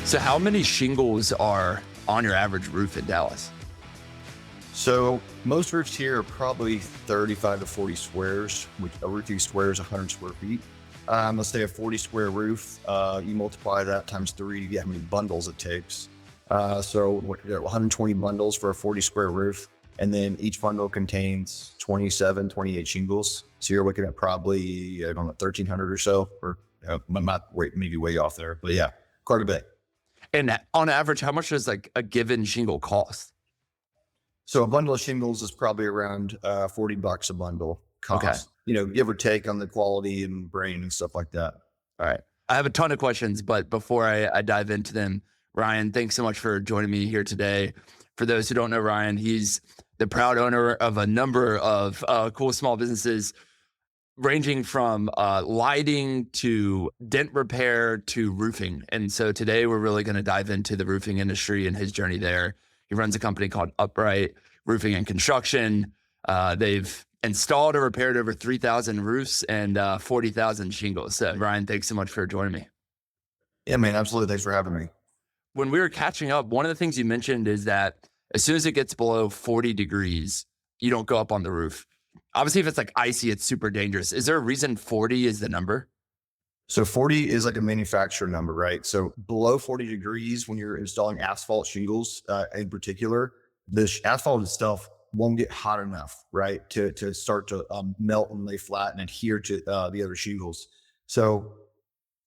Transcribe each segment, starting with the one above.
So how many shingles are on your average roof in Dallas? So most roofs here are probably 35 to 40 squares, which a roofing square is 100 square feet. Let's say a 40 square roof, you multiply that times 3 to get how many bundles it takes. So 120 bundles for a 40 square roof. And then each bundle contains 27, 28 shingles. So you're looking at probably, I don't know, 1,300 or so, or my math maybe way off there, but yeah, quite a bit. And on average, how much does like a given shingle cost? So a bundle of shingles is probably around $40 a bundle cost, Okay. Give or take on the quality and grain and stuff like that. All right. I have a ton of questions, but before I dive into them, Ryan, thanks so much for joining me here today. For those who don't know Ryan, he's the proud owner of a number of cool small businesses, ranging from lighting to dent repair to roofing. And so today we're really going to dive into the roofing industry and his journey there. He runs a company called Upright Roofing and Construction. They've installed or repaired over 3,000 roofs and 40,000 shingles. So Ryan, thanks so much for joining me. Yeah, man, absolutely. Thanks for having me. When we were catching up, one of the things you mentioned is that as soon as it gets below 40 degrees, you don't go up on the roof. Obviously, if it's like icy, it's super dangerous. Is there a reason 40 is the number? So 40 is like a manufacturer number, right? So below 40 degrees, when you're installing asphalt shingles in particular, the asphalt itself won't get hot enough, right? To start to melt and lay flat and adhere to the other shingles. So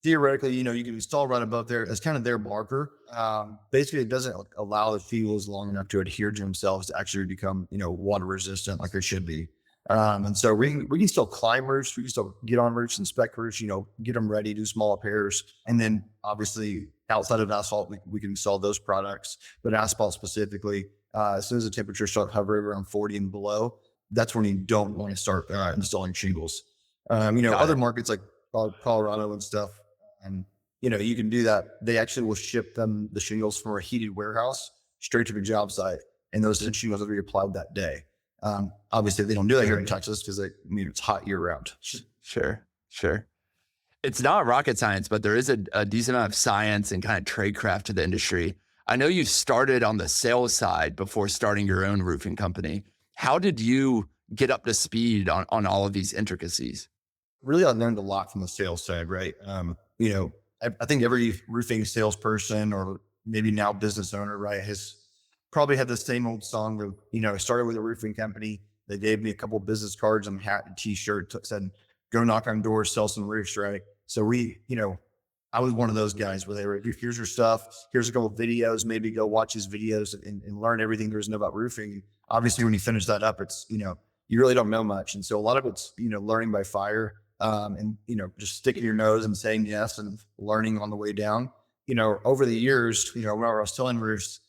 theoretically, you can install right above there. That's kind of their marker. Basically, it doesn't allow the shingles long enough to adhere to themselves to actually become, water resistant like they should be. And so we can still climb roofs. We can still get on roofs, inspect roofs, get them ready, do small repairs. And then obviously outside of asphalt, we can install those products, but asphalt specifically, as soon as the temperature starts hovering around 40 and below, that's when you don't want to start installing shingles. Other markets like Colorado and stuff, you can do that. They actually will ship them the shingles from a heated warehouse straight to the job site. And those shingles will be applied that day. Obviously they don't do that here in Texas because it's hot year round. Sure. It's not rocket science, but there is a decent amount of science and kind of tradecraft to the industry. I know you started on the sales side before starting your own roofing company. How did you get up to speed on all of these intricacies? Really, I learned a lot from the sales side, right? I think every roofing salesperson or maybe now business owner, right, has probably had the same old song where, I started with a roofing company. They gave me a couple of business cards and a hat and t-shirt, said, go knock on doors, sell some roofs, right? So I was one of those guys where they were, here's your stuff. Here's a couple of videos, maybe go watch his videos and learn everything there is to know about roofing. Obviously, when you finish that up, it's, you really don't know much. And so a lot of it's, learning by fire, and, just sticking your nose and saying yes and learning on the way down. Over the years, when I was selling roofs,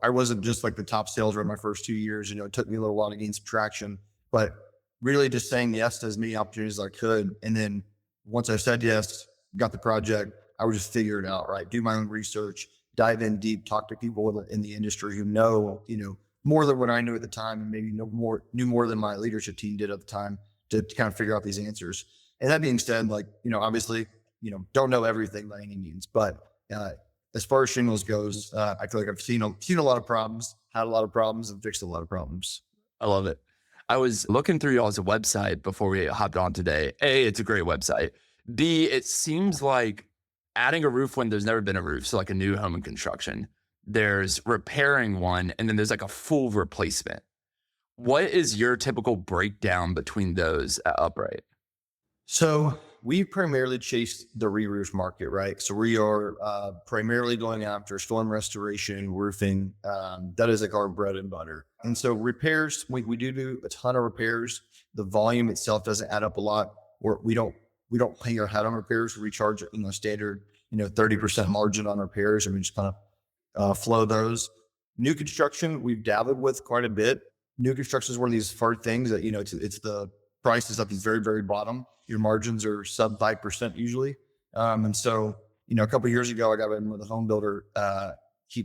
I wasn't just like the top sales rep my first 2 years. It took me a little while to gain some traction, but really just saying yes to as many opportunities as I could. And then once I said yes, got the project, I would just figure it out, right? Do my own research, dive in deep, talk to people in the industry who know, more than what I knew at the time, and maybe knew more than my leadership team did at the time to kind of figure out these answers. And that being said, obviously, don't know everything by any means, but as far as shingles goes, I feel like I've seen a lot of problems, had a lot of problems, and fixed a lot of problems. I love it. I was looking through y'all's website before we hopped on today. A, it's a great website. B, it seems like adding a roof when there's never been a roof, so like a new home in construction, there's repairing one, and then there's like a full replacement. What is your typical breakdown between those at Upright? So we primarily chase the re-roof market, right? So we are primarily going after storm restoration, roofing. That is like our bread and butter. And so repairs, we do a ton of repairs. The volume itself doesn't add up a lot. We don't hang our hat on repairs. We charge standard 30% margin on repairs, and we just kind of flow those. New construction, we've dabbled with quite a bit. New construction is one of these hard things that it's the price is at the very, very bottom. Your margins are sub 5% usually. And so, a couple of years ago, I got in with a home builder.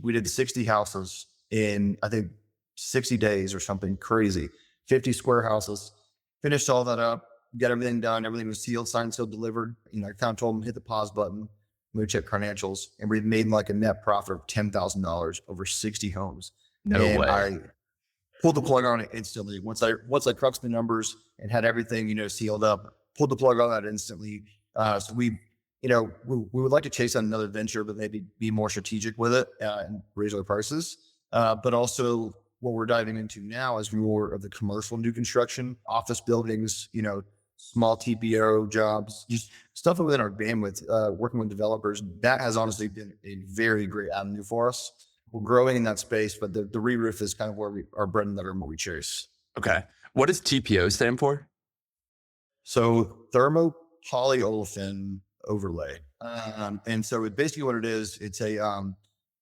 We did 60 houses in, I think, 60 days or something crazy, 50 square houses, finished all that up, got everything done. Everything was sealed, signed, sealed, delivered. I kind of told him, hit the pause button. we checked financials, and we made like a net profit of $10,000 over 60 homes. No And way. I pulled the plug on it instantly. Once I crunched the numbers and had everything, sealed up, pulled the plug on that instantly. So we would like to chase on another venture, but maybe be more strategic with it and raise our prices. But also what we're diving into now is more of the commercial new construction, office buildings, small TPO jobs, just stuff within our bandwidth, working with developers. That has honestly been a very great avenue for us. We're growing in that space, but the re-roof is kind of where our bread and butter and what we chase. Okay. What does TPO stand for? So thermopolyolefin overlay. And so basically what it is, it's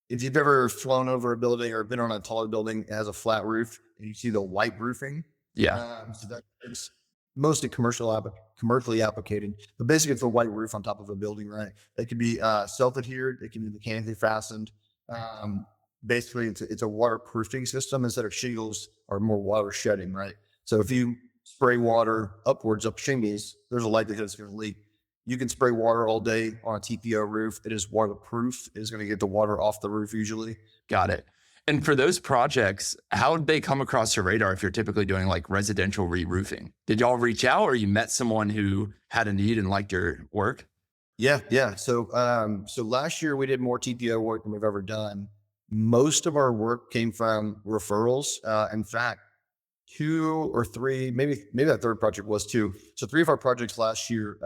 if you've ever flown over a building or been on a taller building, it has a flat roof and you see the white roofing. Yeah. So that it's mostly commercially applicated, but basically it's a white roof on top of a building, right? It can be self-adhered, it can be mechanically fastened. Basically it's a waterproofing system instead of shingles are more water shedding, right? So if you spray water upwards up shingles, there's a likelihood it's going to leak. You can spray water all day on a TPO roof. It is waterproof. It is going to get the water off the roof usually. Got it. And for those projects, how did they come across your radar if you're typically doing like residential re-roofing? Did y'all reach out or you met someone who had a need and liked your work? Yeah. So last year we did more TPO work than we've ever done. Most of our work came from referrals. In fact, 2 or 3, maybe that third project was 2. So 3 of our projects last year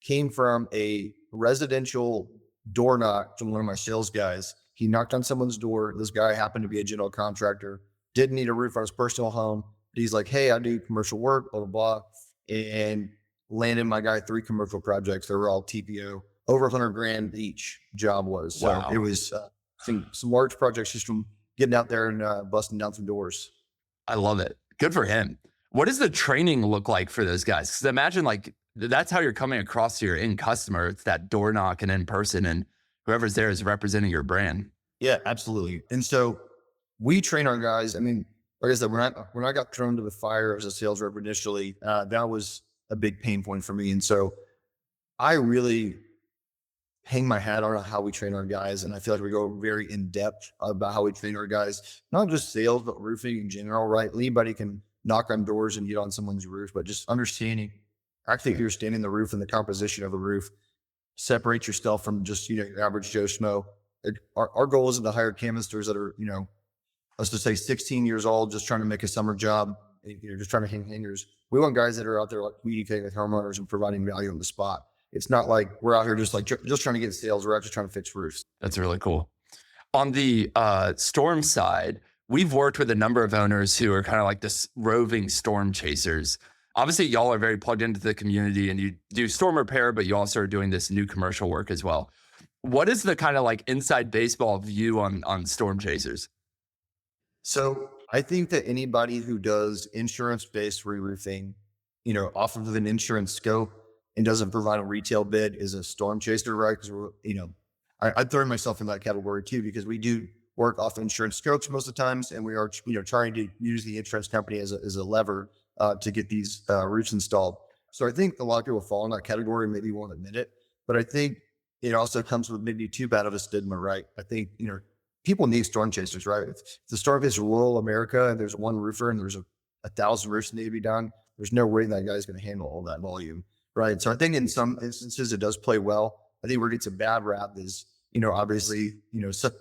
came from a residential door knock from one of my sales guys. He knocked on someone's door. This guy happened to be a general contractor, didn't need a roof on his personal home. He's like, hey, I do commercial work, blah, blah, blah. And landed my guy 3 commercial projects. They were all TPO, over $100,000 each job was. So Wow. it was some large projects just from getting out there and busting down some doors. I love it. Good for him. What does the training look like for those guys? Because imagine like that's how you're coming across to your end customer. It's that door knock and in person, and whoever's there is representing your brand. Yeah, absolutely. And so we train our guys. I mean, like I said, when I got thrown to the fire as a sales rep initially, that was a big pain point for me. And so I really hang my hat on how we train our guys. And I feel like we go very in depth about how we train our guys, not just sales, but roofing in general, right? Anybody can knock on doors and get on someone's roof, but just understanding, actually understanding the roof and the composition of the roof, separate yourself from just, your average Joe Schmo. Our goal isn't to hire canisters that are, let's just say 16 years old, just trying to make a summer job, just trying to hang hangers. We want guys that are out there like communicating with homeowners and providing value on the spot. It's not like we're out here just trying to get sales. We're actually trying to fix roofs. That's really cool. On the storm side, we've worked with a number of owners who are kind of like this roving storm chasers. Obviously, y'all are very plugged into the community and you do storm repair, but you also are doing this new commercial work as well. What is the kind of like inside baseball view on storm chasers? So I think that anybody who does insurance-based re-roofing, off of an insurance scope and doesn't provide a retail bid is a storm chaser, right? Because I throw myself in that category too, because we do work off insurance scopes most of the times, and we are, trying to use the insurance company as a lever to get these roofs installed. So I think a lot of people fall in that category and maybe won't admit it, but I think it also comes with maybe too bad of a stigma, right? I think, people need storm chasers, right? If the storm hits rural America and there's one roofer and there's 1,000 roofs that need to be done, there's no way that guy's going to handle all that volume, right? So I think in some instances it does play well. I think where it gets a bad rap is, obviously,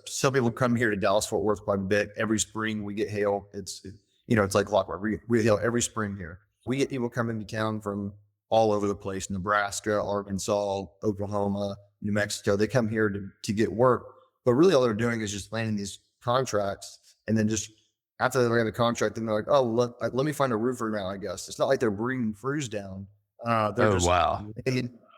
some people come here to Dallas Fort Worth quite a bit. Every spring we get hail. It's like clockwork. We get hail every spring here. We get people coming to town from all over the place: Nebraska, Arkansas, Oklahoma, New Mexico. They come here to get work, but really all they're doing is just landing these contracts, and then just after they land the contract, then they're like, "Oh, let me find a roofer now." I guess it's not like they're bringing crews down. Wow.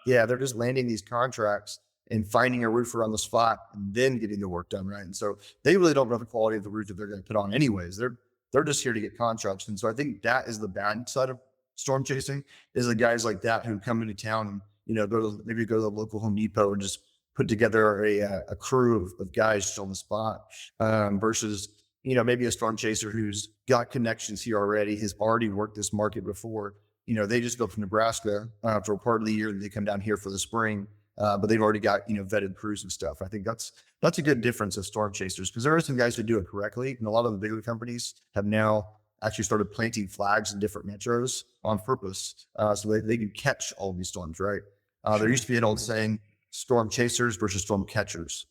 They're just landing these contracts and finding a roofer on the spot and then getting the work done, right? And so they really don't know the quality of the roof that they're going to put on anyways. They're just here to get contracts. And so I think that is the bad side of storm chasing, is the guys like that who come into town and, go to the local Home Depot and just put together a crew of guys just on the spot, versus, maybe a storm chaser who's got connections here already, has already worked this market before. They just go from Nebraska for a part of the year, and they come down here for the spring. but they've already got, vetted crews and stuff. I think that's a good difference of storm chasers, because there are some guys who do it correctly. And a lot of the bigger companies have now actually started planting flags in different metros on purpose. So they can catch all these storms, right? There used to be an old saying, storm chasers versus storm catchers.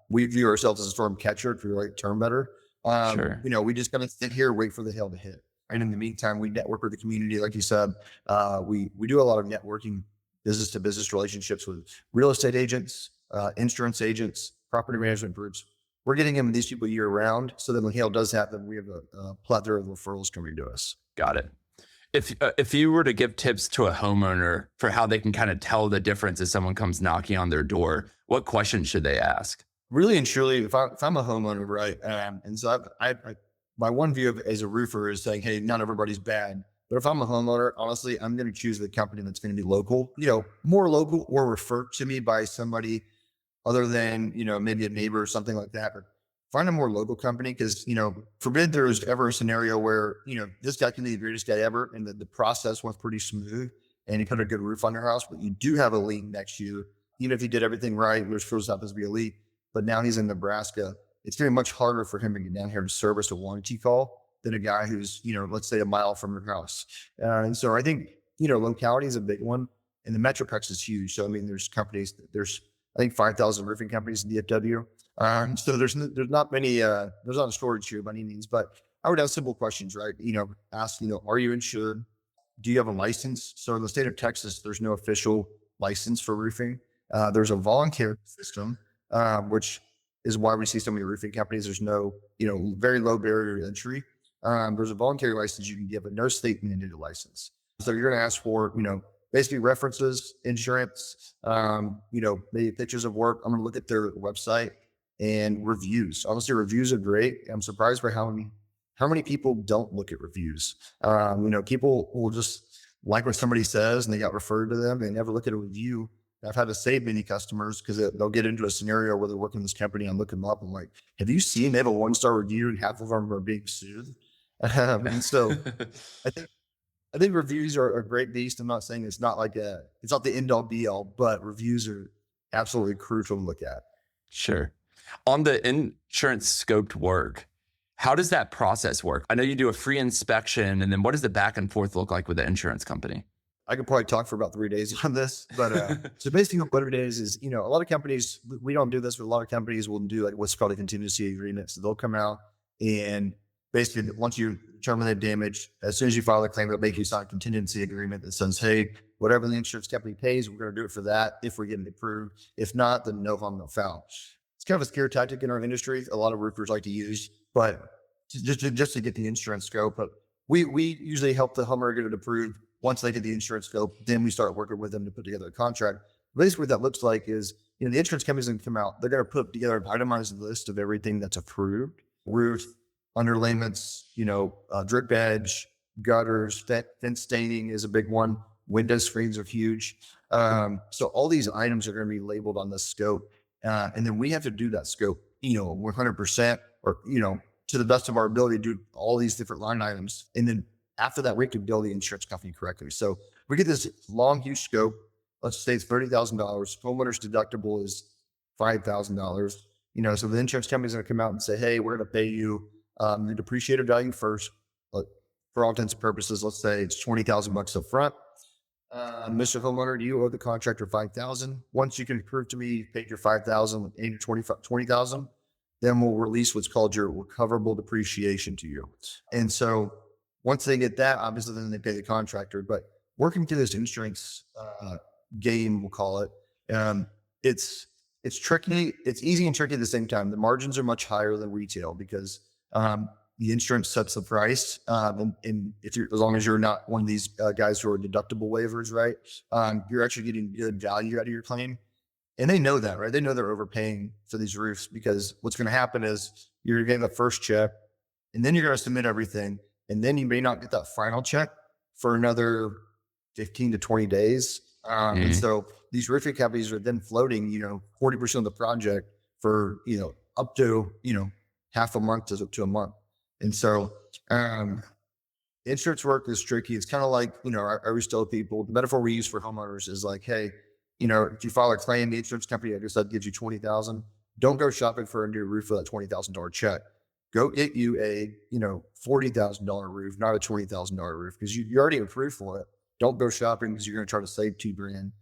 We view ourselves as a storm catcher, if you like the term better. Sure. We just got to sit here, wait for the hail to hit. And in the meantime, we network with the community. Like you said, we do a lot of networking, business to business relationships with real estate agents, insurance agents, property management groups. We're getting them these people year round, so that when hail does happen, we have a plethora of referrals coming to us. Got it. If you were to give tips to a homeowner for how they can kind of tell the difference if someone comes knocking on their door, what questions should they ask? Really and truly, if I'm a homeowner, right, and so my one view of as a roofer is saying, hey, not everybody's bad. But if I'm a homeowner, honestly, I'm going to choose the company that's going to be local, more local, or referred to me by somebody other than, maybe a neighbor or something like that. Or find a more local company, because, forbid there's ever a scenario where, this guy can be the greatest guy ever, and the process went pretty smooth and he put a good roof on your house, but you do have a leak next year. Even if he did everything right, which shows up as be a leak, but now he's in Nebraska, it's going to be much harder for him to get down here and service a warranty call than a guy who's, let's say a mile from your house. And so I think, locality is a big one, and the Metroplex is huge. So, I mean, there's I think 5,000 roofing companies in DFW. So there's not many, there's not a storage here by any means, but I would have simple questions, right? Ask, are you insured? Do you have a license? So in the state of Texas, there's no official license for roofing. There's a voluntary system, which is why we see so many roofing companies. There's no, very low barrier to entry. There's a voluntary license you can get, but no state mandated license. So you're going to ask for, basically references, insurance, maybe pictures of work. I'm going to look at their website and reviews. Honestly, reviews are great. I'm surprised by how many people don't look at reviews. People will just like what somebody says and they got referred to them. They never look at a review. I've had to save many customers because they'll get into a scenario where they're working in this company. I'm looking them up. I'm like, have you seen they have a 1-star review and half of them are being sued? And so I think reviews are a great beast. I'm not saying it's not the end all be all, but reviews are absolutely crucial to look at. Sure. On the insurance scoped work, how does that process work? I know you do a free inspection, and then what does the back and forth look like with the insurance company? I could probably talk for about 3 days on this, but so basically what it is, a lot of companies, we don't do this, but a lot of companies will do like what's called a contingency agreement. So they'll come out and basically once you determine the damage, as soon as you file a claim, they'll make you sign a contingency agreement that says, hey, whatever the insurance company pays, we're going to do it for that if we're getting approved. If not, then no harm, no foul. It's kind of a scare tactic in our industry. A lot of roofers like to use, but just to get the insurance scope. But we usually help the homeowner get it approved. Once they get the insurance scope, then we start working with them to put together a contract. Basically, what that looks like is, the insurance companies going to come out. They're going to put together an itemized list of everything that's approved: roof, underlayments, drip edge, gutters, fence staining is a big one. Window screens are huge. So all these items are going to be labeled on the scope, and then we have to do that scope, 100%, or to the best of our ability, to do all these different line items, and then after that, we can bill the insurance company correctly. So we get this long, huge scope. Let's say it's $30,000. Homeowner's deductible is $5,000. So the insurance company's going to come out and say, hey, we're going to pay you the depreciated value first. But for all intents and purposes, let's say it's $20,000 up front. Mr. Homeowner, you owe the contractor $5,000. Once you can prove to me you paid your $5,000 and your $20,000, then we'll release what's called your recoverable depreciation to you. And so once they get that, obviously, then they pay the contractor. But working through this insurance game, we'll call it, it's tricky. It's easy and tricky at the same time. The margins are much higher than retail because the insurance sets the price. And as long as you're not one of these guys who are deductible waivers, right? You're actually getting good value out of your claim. And they know that, right? They know they're overpaying for these roofs, because what's going to happen is you're getting the first check, and then you're going to submit everything. And then you may not get that final check for another 15 to 20 days. And so these roofing companies are then floating, 40% of the project for, up to, half a month to a month. And so insurance work is tricky. It's kind of like, I always tell people, the metaphor we use for homeowners is like, hey, If you file a claim, the insurance company, like I said, gives you 20,000. Don't go shopping for a new roof with that $20,000 check. Go get you a, $40,000 roof, not a $20,000 roof, because you already approved for it. Don't go shopping because you're going to try to save $2,000.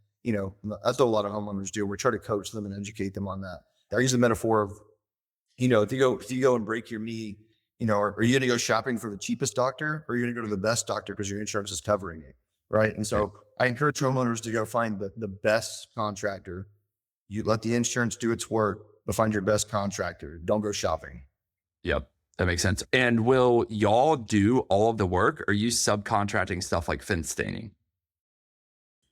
That's what a lot of homeowners do. We try to coach them and educate them on that. I use the metaphor of, if you go and break your knee, are you going to go shopping for the cheapest doctor, or are you going to go to the best doctor because your insurance is covering it? Right. And so I encourage homeowners to go find the best contractor. You let the insurance do its work, but find your best contractor. Don't go shopping. Yep. That makes sense. And will y'all do all of the work, or are you subcontracting stuff like fence staining?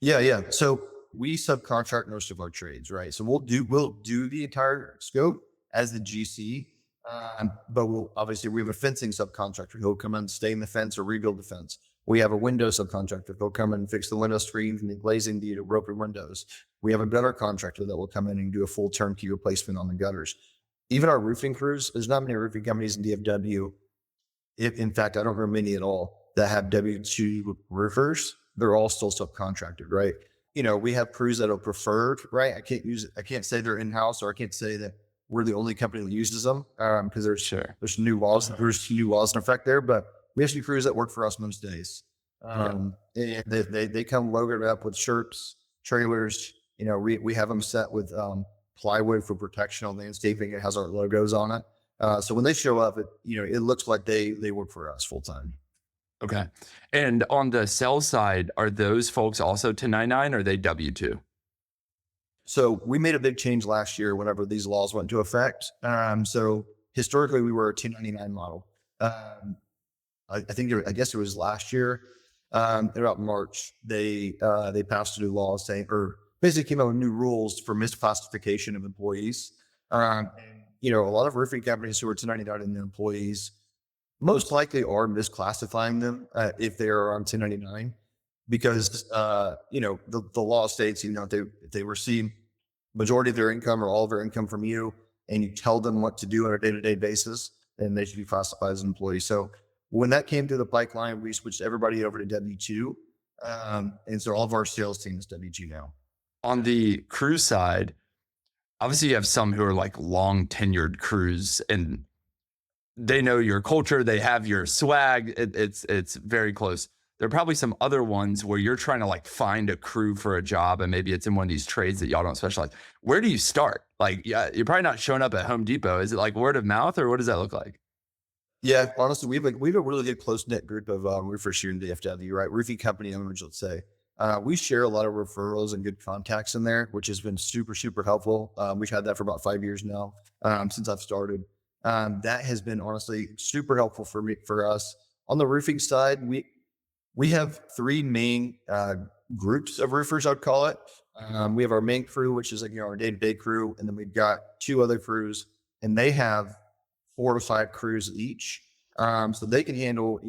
Yeah, yeah. So we subcontract most of our trades, right? So we'll do the entire scope as the GC, but we have a fencing subcontractor who'll come in and stain the fence or rebuild the fence. We have a window subcontractor who'll come in and fix the window screens and the glazing, the broken windows. We have a gutter contractor that will come in and do a full turnkey replacement on the gutters. Even our roofing crews, there's not many roofing companies in DFW. In fact, I don't know many at all that have W-2 roofers. They're all still subcontracted, right? We have crews that are preferred, right? I can't say they're in-house, or I can't say that we're the only company that uses them, because there's new laws in effect there, but we have some crews that work for us most days. And they come loaded up with shirts, trailers. We have them set with plywood for protection on landscaping. It has our logos on it. So when they show up, it looks like they work for us full time. Okay. And on the sales side, are those folks also 1099, or are they W-2? So we made a big change last year whenever these laws went into effect. So historically we were a 1099 model. I guess it was last year, about March, they passed a new law saying, or basically came out with new rules for misclassification of employees. A lot of roofing companies who are 1099 and their employees most likely are misclassifying them if they are on 1099, because the law states, if they receive majority of their income or all of their income from you, and you tell them what to do on a day-to-day basis, then they should be classified as an employee. So when that came through the pipeline, we switched everybody over to W-2. And so all of our sales team is W-2 now. On the crew side, obviously you have some who are like long tenured crews, and they know your culture, they have your swag. It's very close. There are probably some other ones where you're trying to like find a crew for a job, and maybe it's in one of these trades that y'all don't specialize. Where do you start? Like, yeah, you're probably not showing up at Home Depot. Is it like word of mouth, or what does that look like? Yeah, honestly, we have a really good close knit group of roofers here in DFW, right? Roofing company owners, let's say. We share a lot of referrals and good contacts in there, which has been super, super helpful. We've had that for about 5 years now, since I've started. That has been honestly super helpful for us. On the roofing side, we have three main groups of roofers, I'd call it. We have our main crew, which is like our day-to-day crew, and then we've got two other crews, and they have 4 to 5 crews each. So they can handle,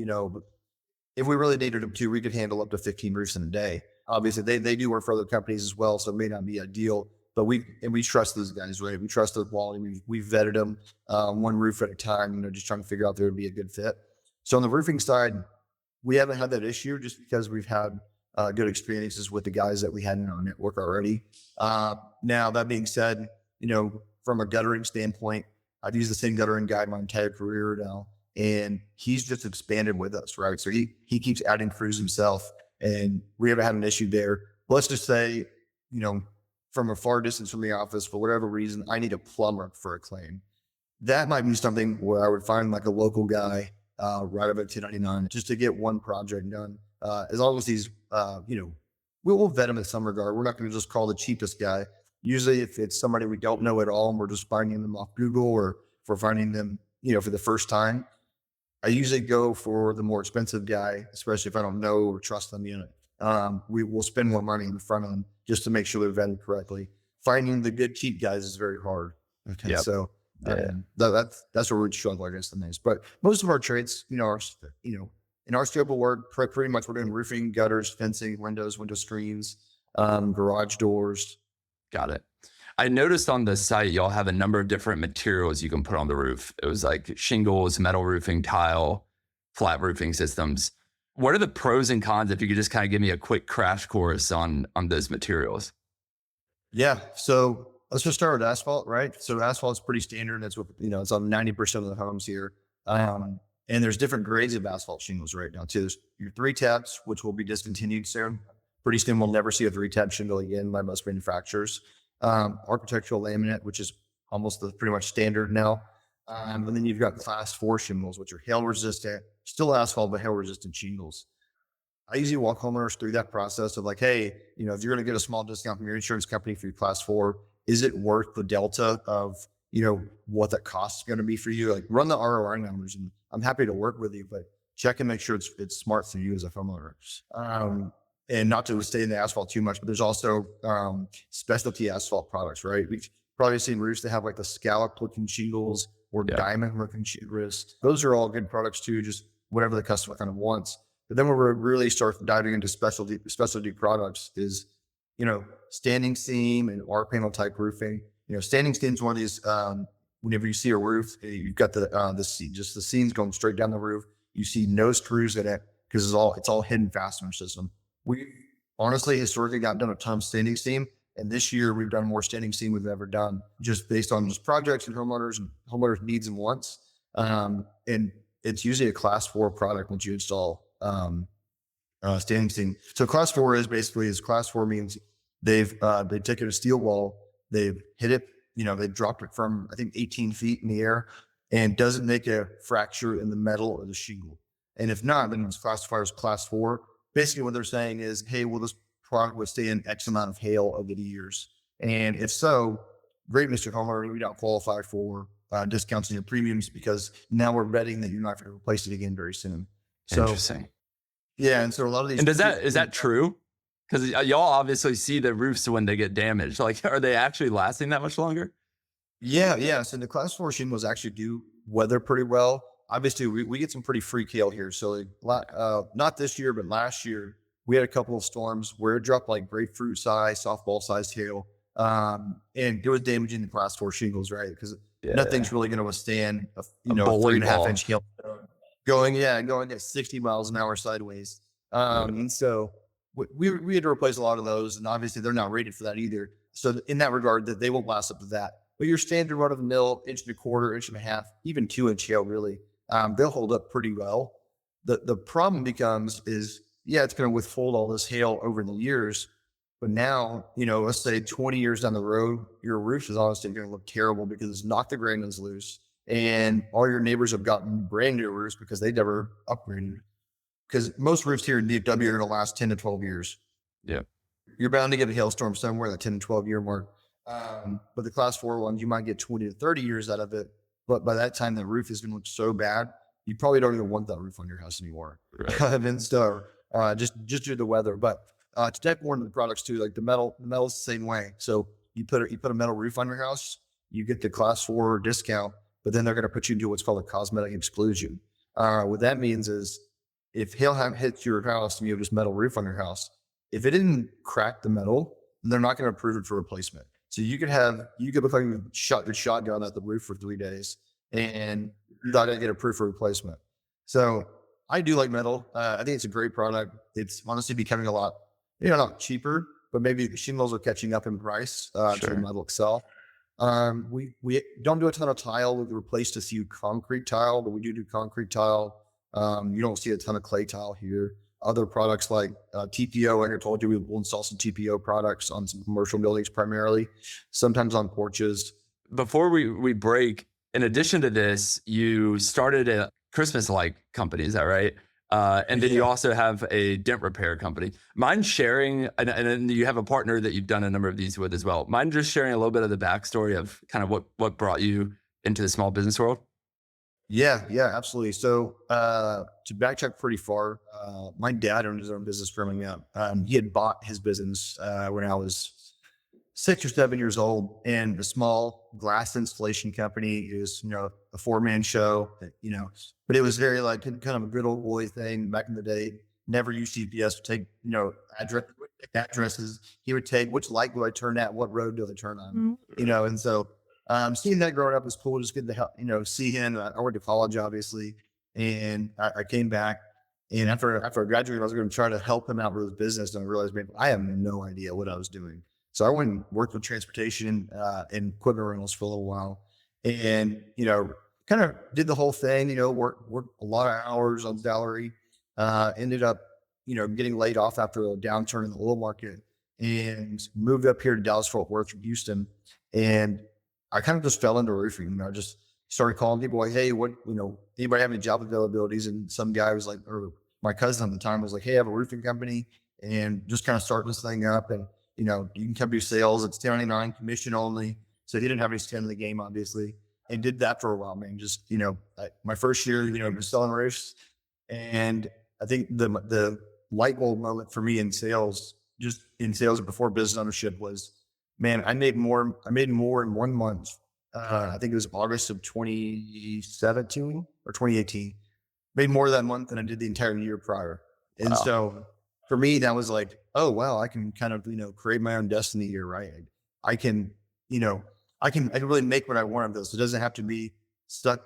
if we really needed them to, we could handle up to 15 roofs in a day. Obviously, they do work for other companies as well, so it may not be ideal, but we trust those guys, right? We trust their quality. We've vetted them one roof at a time, just trying to figure out if there would be a good fit. So on the roofing side, we haven't had that issue just because we've had good experiences with the guys that we had in our network already. Now, that being said, from a guttering standpoint, I've used the same guttering guy my entire career now, and he's just expanded with us, right? So he keeps adding crews himself, and we haven't had an issue there. Let's just say, from a far distance from the office, for whatever reason, I need a plumber for a claim. That might be something where I would find like a local guy right about 1099 just to get one project done. As long as he's, we'll vet him in some regard. We're not going to just call the cheapest guy. Usually if it's somebody we don't know at all and we're just finding them off Google, or if we're finding them, for the first time, I usually go for the more expensive guy, especially if I don't know or trust them. We will spend more money in the front end just to make sure they're vetted correctly. Finding the good cheap guys is very hard. Okay. Yep. So that's where we struggle against the names. But most of our trades, in our scope of work, pretty much we're doing roofing, gutters, fencing, windows, window screens, garage doors. Got it. I noticed on the site, y'all have a number of different materials you can put on the roof. It was like shingles, metal roofing, tile, flat roofing systems. What are the pros and cons, if you could just kind of give me a quick crash course on those materials? Yeah. So let's just start with asphalt, right? So asphalt is pretty standard. That's what, it's on 90% of the homes here. And there's different grades of asphalt shingles right now too. There's your 3 taps, which will be discontinued soon. Pretty soon we'll never see a 3-tap shingle again by most manufacturers. Architectural laminate, which is almost pretty much standard now. And then you've got class 4 shingles, which are hail resistant, still asphalt, but hail resistant shingles. I usually walk homeowners through that process of like, hey, if you're going to get a small discount from your insurance company for your class 4, is it worth the delta of, what that cost is going to be for you? Like run the ROI numbers, and I'm happy to work with you, but check and make sure it's smart for you as a homeowner. And not to stay in the asphalt too much, but there's also specialty asphalt products, right? We've probably seen roofs that have like the scallop looking shingles or diamond looking shingles. Those are all good products too, just whatever the customer kind of wants. But then when we really start diving into specialty products is, standing seam and R panel type roofing. Standing seam is one of these. Whenever you see a roof, you've got the seams going straight down the roof. You see no screws in it because it's all hidden fastener system. We honestly historically got done a ton of standing seam, and this year we've done more standing seam we've ever done, just based on just projects and homeowners needs and wants. And it's usually a class 4 product once you install standing seam. So class 4 class 4 means they've taken a steel wall, they've hit it, they've dropped it from I think 18 feet in the air, and doesn't make a fracture in the metal or the shingle. And if not, then it's classified as class 4. Basically, what they're saying is, hey, will this product withstand X amount of hail over the years? And if so, great, Mr. Homeowner, we don't qualify for discounts on your premiums because now we're betting that you're not going to replace it again very soon. So, Interesting. yeah, and so a lot of these. And is that true? Because y'all obviously see the roofs when they get damaged. Like, are they actually lasting that much longer? Yeah. So the class 4 shingles actually do weather pretty well. Obviously, we get some pretty freak hail here. So not this year, but last year, we had a couple of storms where it dropped like grapefruit size, softball sized hail. And it was damaging the class 4 shingles, right? Because nothing's really going to withstand a bowling 3.5 ball. inch hail going at 60 miles an hour sideways. And so we had to replace a lot of those, and obviously they're not rated for that either. So in that regard, that they won't last up to that. But your standard run of the mill, 1.25 inch, 1.5 inch, even 2-inch hail, really, they'll hold up pretty well. The problem becomes is, it's going to withhold all this hail over the years. But now, let's say 20 years down the road, your roof is honestly going to look terrible because it's knocked the granite loose, and all your neighbors have gotten brand new roofs because they never upgraded. Because most roofs here in DFW are going to last 10 to 12 years. Yeah. You're bound to get a hailstorm somewhere in the 10 to 12 year mark. But the class 4 ones, you might get 20 to 30 years out of it. But by that time, the roof is going to look so bad, you probably don't even want that roof on your house anymore. Right. And so just due to the weather. But to dive more into the products too, like the metal's the same way. So you put a metal roof on your house, you get the class 4 discount, but then they're going to put you into what's called a cosmetic exclusion. What that means is if hail hits your house and you have this metal roof on your house, if it didn't crack the metal, they're not going to approve it for replacement. So you could look like you shot your shotgun at the roof for 3 days and you're not going to get approved for replacement. So I do like metal. I think it's a great product. It's honestly becoming a lot, not cheaper, but maybe the shingles are catching up in price to the metal itself. We don't do a ton of tile. We've replaced a few concrete tile, but we do concrete tile. You don't see a ton of clay tile here. Other products like TPO, like I told you, we will install some TPO products on some commercial buildings primarily, sometimes on porches. Before we break, in addition to this, you started a Christmas light company, is that right? And then you also have a dent repair company. Mind sharing, and then you have a partner that you've done a number of these with as well. Mind just sharing a little bit of the backstory of kind of what brought you into the small business world? Yeah, absolutely. So to backtrack pretty far, my dad owned his own business growing up. He had bought his business when I was 6 or 7 years old, and a small glass installation company. It was, a 4-man show, but it was very like kind of a good old boy thing back in the day. Never used GPS to take, addresses. He would take, which light do I turn at? What road do I turn on? And so seeing that growing up was cool. Just good to help, see him. I went to college, obviously, and I came back. And after I graduated, I was going to try to help him out with his business. And I realized, man, I have no idea what I was doing. So I went and worked with transportation and equipment rentals for a little while, and kind of did the whole thing. Worked a lot of hours on salary. Ended up getting laid off after a downturn in the oil market, and moved up here to Dallas Fort Worth from Houston, and I kind of just fell into roofing. I just started calling people like, hey, what, anybody have any job availabilities? And some guy was like, or my cousin at the time was like, hey, I have a roofing company, and just kind of starting this thing up. And, you can come do sales. It's 1099 commission only. So he didn't have any skin in the game, obviously, and did that for a while, man. Just, my first year, was selling roofs. And I think the light bulb moment for me in sales, just in sales before business ownership, was, man, I made more in 1 month. I think it was August of 2017 or 2018. Made more that month than I did the entire year prior. And Wow. so for me, that was like, oh, wow, I can kind of, create my own destiny here, right? I can, I can really make what I want of this. It doesn't have to be stuck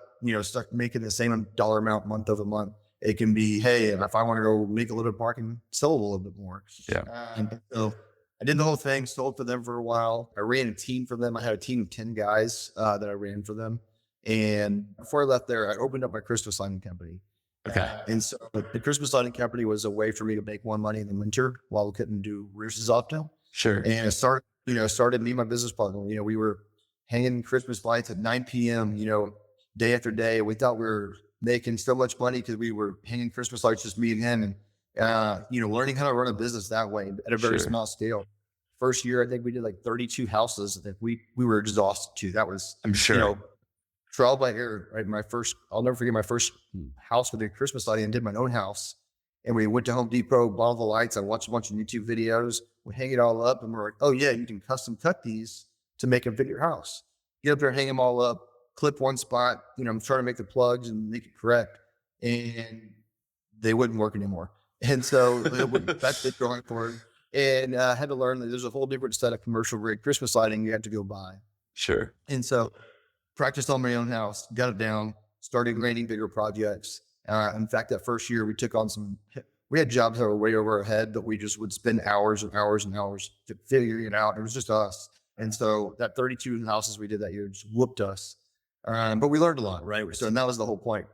making the same dollar amount month over month. It can be, hey, if I want to go make a little bit more, I can sell a little bit more. Yeah. So I did the whole thing, sold for them for a while. I ran a team for them. I had a team of 10 guys that I ran for them. And before I left there, I opened up my Christmas lighting company. Okay. And so the Christmas lighting company was a way for me to make more money in the winter while we couldn't do roofs as often. Sure. And I started me and my business partner. We were hanging Christmas lights at 9 p.m., day after day. We thought we were making so much money because we were hanging Christmas lights, just me and him, and learning how to run a business that way at a very Sure. small scale. First year, I think we did like 32 houses that we were exhausted to. That was, I'm sure. trial by error, right? I'll never forget my first house with a Christmas lighting, and did my own house. And we went to Home Depot, bought all the lights. I watched a bunch of YouTube videos. We hang it all up, and we're like, oh yeah, you can custom cut these to make them fit your house. Get up there, hang them all up, clip one spot. I'm trying to make the plugs and make it correct, and they wouldn't work anymore. And so that's it going forward. And I had to learn that there's a whole different set of commercial grade Christmas lighting you have to go buy. Sure. And so practiced on my own house, got it down, started landing bigger projects. In fact, that first year we took on we had jobs that were way over our head, but we just would spend hours and hours and hours to figure it out. It was just us. And so that 32 houses we did that year just whooped us. But we learned a lot, right? So, and that was the whole point.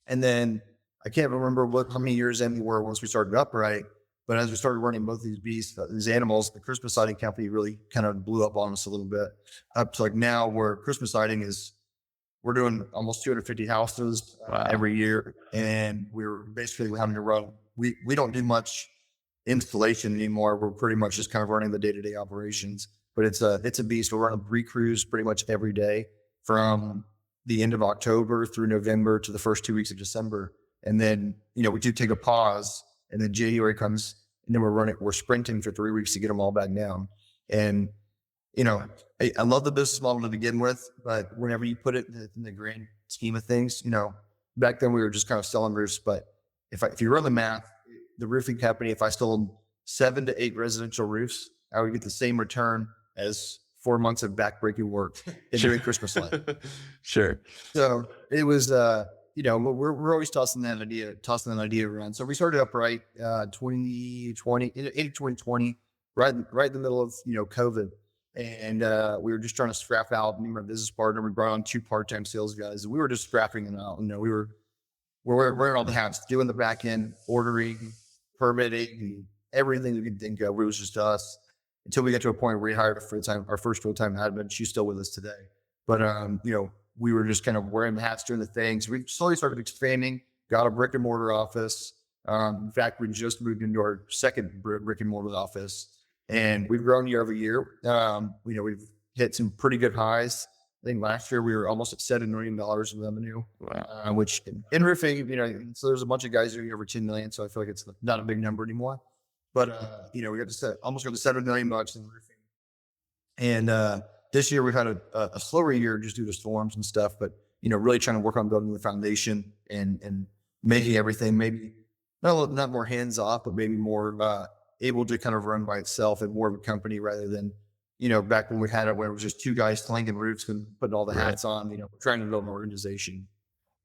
And then I can't remember how many years in we were once we started upright, but as we started running both these beasts, these animals, the Christmas lighting company really kind of blew up on us a little bit. Up to like now where Christmas lighting we're doing almost 250 houses every year. And we're basically having to run, we don't do much installation anymore. We're pretty much just kind of running the day-to-day operations, but it's a beast. We're running re-crews pretty much every day from the end of October through November to the first 2 weeks of December. And then, we do take a pause, and then January comes, and then we're sprinting for 3 weeks to get them all back down. And, I love the business model to begin with, but whenever you put it in the grand scheme of things, back then we were just kind of selling roofs. But if you run the math, the roofing company, if I sold 7 to 8 residential roofs, I would get the same return as 4 months of backbreaking work in doing Christmas light. Sure. So it was, we're always tossing that idea around. So we started upright 2020, 2020, right in the middle of COVID, and we were just trying to scrap out. Me and my business partner, we brought on 2 part-time sales guys, and we were just scrapping them out. We're wearing all the hats, doing the back end, ordering, permitting, everything we could think of. It was just us until we got to a point where we hired our first full-time admin. She's still with us today, but we were just kind of wearing the hats, doing the things. We slowly started expanding, got a brick and mortar office. In fact, we just moved into our second brick and mortar office, and we've grown year over year. We've hit some pretty good highs. I think last year we were almost at $7 million in revenue, which in roofing, so there's a bunch of guys doing over 10 million. So I feel like it's not a big number anymore, but we got to almost got to $7 million in roofing. And this year we've had a slower year just due to storms and stuff, but really trying to work on building the foundation and making everything maybe not more hands off, but maybe more able to kind of run by itself and more of a company rather than back when we had it where it was just 2 guys slinging roofs and putting all the hats on. Trying to build an organization.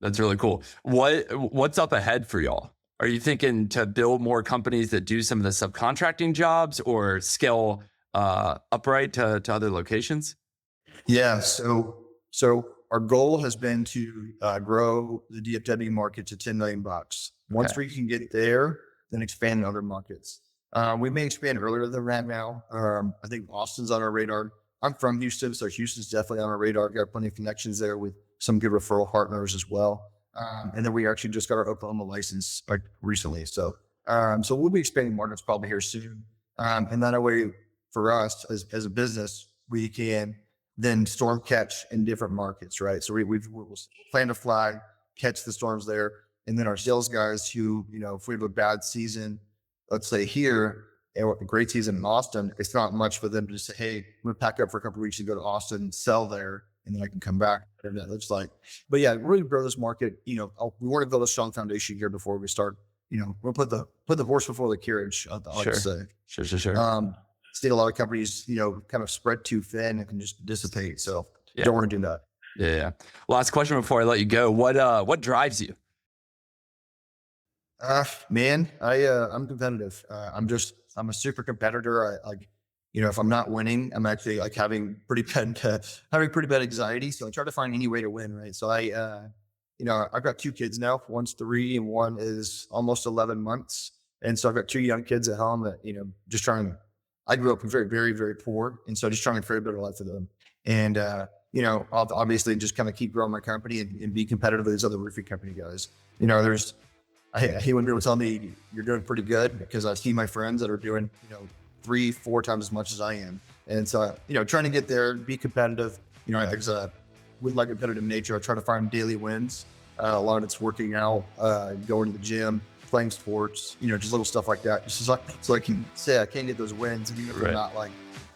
That's really cool. What's up ahead for y'all? Are you thinking to build more companies that do some of the subcontracting jobs, or scale upright to other locations? Yeah. So our goal has been to grow the DFW market to 10 million bucks. Once Okay. we can get there, then expand in other markets. We may expand earlier than that now. I think Austin's on our radar. I'm from Houston, so Houston's definitely on our radar. Got plenty of connections there with some good referral partners as well. And then we actually just got our Oklahoma license like recently. So we'll be expanding markets probably here soon. And that way for us as a business, we can then storm catch in different markets, right? So we'll plan to fly, catch the storms there. And then our sales guys who, if we have a bad season, let's say here, and a great season in Austin, it's not much for them to just say, hey, I'm going to pack up for a couple of weeks and go to Austin, sell there, and then I can come back. Whatever that looks like. But yeah, really grow this market. We want to build a strong foundation here before we start. We'll put the horse before the carriage, I like to say. Sure. See a lot of companies, kind of spread too thin and can just dissipate. So Yeah. don't want to do that. Yeah. Last question before I let you go. What drives you? Man, I'm competitive. I'm a super competitor. If I'm not winning, I'm actually like having pretty bad anxiety. So I try to find any way to win. Right. So I've got 2 kids now. One's 3 and one is almost 11 months. And so I've got 2 young kids at home that, just trying. I grew up very, very, very poor. And so just trying to create a better life for them. And, I'll obviously just kind of keep growing my company and be competitive with these other roofing company guys. I hate when people tell me you're doing pretty good because I see my friends that are doing, 3-4 times as much as I am. And so, trying to get there, be competitive, with my competitive nature, I try to find daily wins. A lot of it's working out, going to the gym, playing sports, just little stuff like that. Just so I can say I can get those wins, and even if I'm not like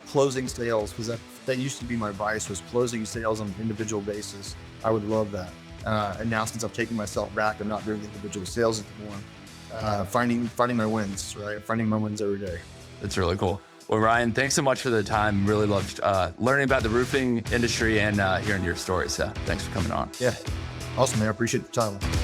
closing sales, because that used to be my vice, was closing sales on an individual basis. I would love that. And now since I've taken myself back, I'm not doing individual sales anymore. Finding my wins, right? Finding my wins every day. That's really cool. Well, Ryan, thanks so much for the time. Really loved learning about the roofing industry and hearing your story. So thanks for coming on. Yeah. Awesome, man. I appreciate the time.